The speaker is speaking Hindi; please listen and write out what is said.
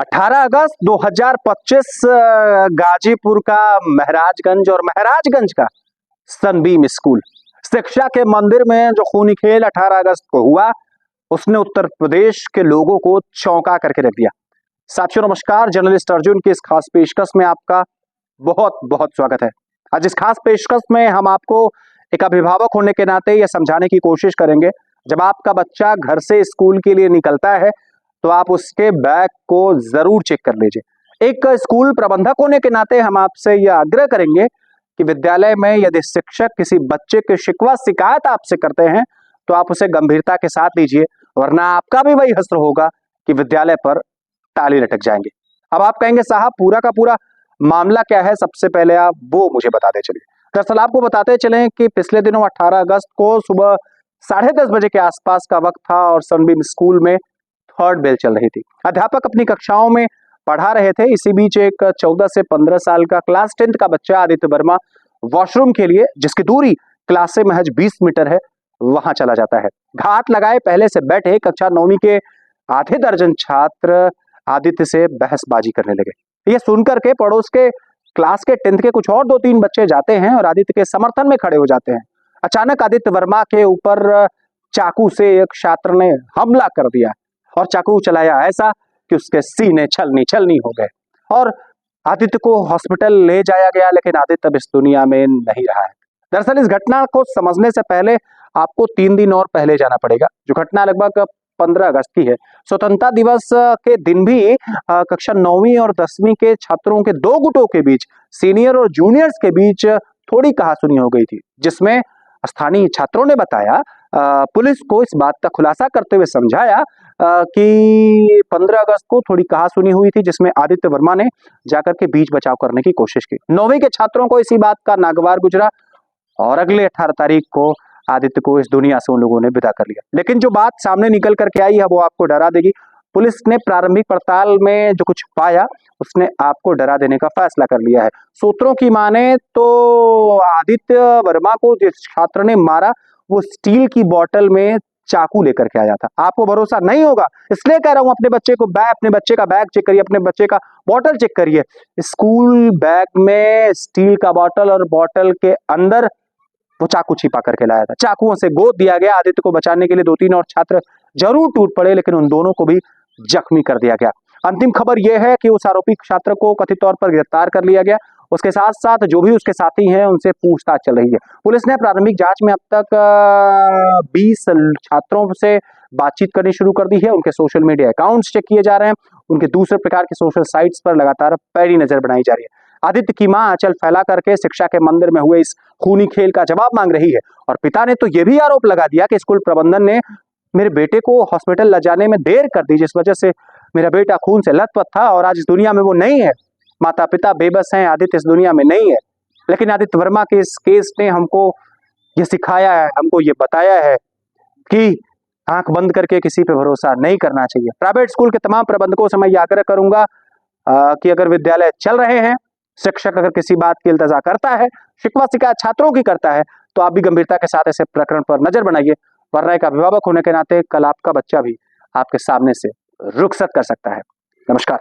18 अगस्त 2025 गाजीपुर का महाराजगंज और महाराजगंज का सनबीम स्कूल शिक्षा के मंदिर में जो खूनी खेल 18 अगस्त को हुआ उसने उत्तर प्रदेश के लोगों को चौंका करके रख दिया। साथियों नमस्कार, जर्नलिस्ट अर्जुन की इस खास पेशकश में आपका बहुत बहुत स्वागत है। आज इस खास पेशकश में हम आपको एक अभिभावक होने के नाते यह समझाने की कोशिश करेंगे, जब आपका बच्चा घर से स्कूल के लिए निकलता है तो आप उसके बैग को जरूर चेक कर लीजिए। एक स्कूल प्रबंधक होने के नाते हम आपसे यह आग्रह करेंगे कि विद्यालय में यदि शिक्षक किसी बच्चे की शिकवा शिकायत आपसे करते हैं तो आप उसे गंभीरता के साथ लीजिए, वरना आपका भी वही हश्र होगा कि विद्यालय पर ताले लटक जाएंगे। अब आप कहेंगे साहब पूरा का पूरा मामला क्या है, सबसे पहले आप वो मुझे बताते चलिए। दरअसल आपको बताते चलें कि पिछले दिनों 18 अगस्त को सुबह 10:30 बजे के आसपास का वक्त था और सनबीम स्कूल में थर्ड बेल चल रही थी। अध्यापक अपनी कक्षाओं में पढ़ा रहे थे। इसी बीच एक 14 से 15 साल का क्लास 10th का बच्चा आदित्य वर्मा वॉशरूम के लिए, जिसकी दूरी क्लास से महज 20 मीटर है, वहां चला जाता है। घात लगाए पहले से बैठे कक्षा 9वीं के आधे दर्जन छात्र आदित्य से बहसबाजी करने लगे। यह सुनकर के पड़ोस के क्लास के 10th के कुछ और 2-3 बच्चे जाते हैं और आदित्य के समर्थन में खड़े हो जाते हैं। अचानक आदित्य वर्मा के ऊपर चाकू से एक छात्र ने हमला कर दिया और चाकू चलाया ऐसा कि उसके सीने छलनी छलनी हो गए और आदित्य को हॉस्पिटल ले जाया गया, लेकिन आदित्य अब इस दुनिया में नहीं रहा है। दरअसल इस घटना को समझने से पहले आपको 3 दिन और पहले जाना पड़ेगा। जो घटना लगभग 15 अगस्त की है। स्वतंत्रता दिवस के दिन भी कक्षा 9वीं और 10वीं के छात्रों के 2 गुटों के बीच, सीनियर और जूनियर्स के बीच थोड़ी कहासुनी हो गई थी, जिसमें स्थानीय छात्रों ने बताया पुलिस को इस बात का खुलासा करते हुए समझाया कि 15 अगस्त को थोड़ी कहासुनी हुई थी, जिसमें आदित्य वर्मा ने जाकर के बीच बचाव करने की कोशिश की। 9वीं के छात्रों को इसी बात का नागवार गुजरा और अगले 18 तारीख को आदित्य को इस दुनिया से उन लोगों ने विदा कर लिया। लेकिन जो बात सामने निकल करके आई है वो आपको डरा देगी। पुलिस ने प्रारंभिक पड़ताल में जो कुछ पाया उसने आपको डरा देने का फैसला कर लिया है। सूत्रों की माने तो आदित्य वर्मा को जिस छात्र ने मारा वो स्टील की बोतल में चाकू लेकर के आया था। आपको भरोसा नहीं होगा इसलिए कह रहा हूं, अपने बच्चे का बैग चेक करिए, अपने बच्चे का बोतल चेक करिए। स्कूल बैग में स्टील का बोतल और बोतल के अंदर वो चाकू छिपा करके लाया था। चाकुओं से गोद दिया गया। आदित्य को बचाने के लिए 2-3 और छात्र जरूर टूट पड़े, लेकिन उन दोनों को भी जख्मी कर दिया गया। अंतिम खबर यह है कि उस आरोपी छात्र को कथित तौर पर गिरफ्तार कर लिया गया। उसके साथ साथ जो भी उसके साथी हैं उनसे पूछताछ चल रही है। पुलिस ने प्रारंभिक जांच में अब तक 20 छात्रों से बातचीत करनी शुरू कर दी है। उनके सोशल मीडिया अकाउंट्स चेक किए जा रहे हैं। उनके दूसरे प्रकार के सोशल साइट्स पर लगातार पैनी नजर बनाई जा रही है। आदित्य की मां आंचल फैला करके शिक्षा के मंदिर में हुए इस खूनी खेल का जवाब मांग रही है और पिता ने तो यह भी आरोप लगा दिया कि स्कूल प्रबंधन ने मेरे बेटे को हॉस्पिटल ले जाने में देर कर दी, जिस वजह से मेरा बेटा खून से लथपथ था और आज इस दुनिया में वो नहीं है। माता पिता बेबस हैं, आदित्य इस दुनिया में नहीं है। लेकिन आदित्य वर्मा के इस केस ने हमको ये सिखाया है, हमको ये बताया है कि आंख बंद करके किसी पे भरोसा नहीं करना चाहिए। प्राइवेट स्कूल के तमाम प्रबंधकों से मैं ये आग्रह करूंगा कि अगर विद्यालय चल रहे हैं, शिक्षक अगर किसी बात की इल्तजा करता है, शिकवा शिकायत छात्रों की करता है, तो आप भी गंभीरता के साथ ऐसे प्रकरण पर नजर बनाइए, वरना एक अभिभावक होने के नाते कल आपका बच्चा भी आपके सामने से रुखसत कर सकता है। नमस्कार।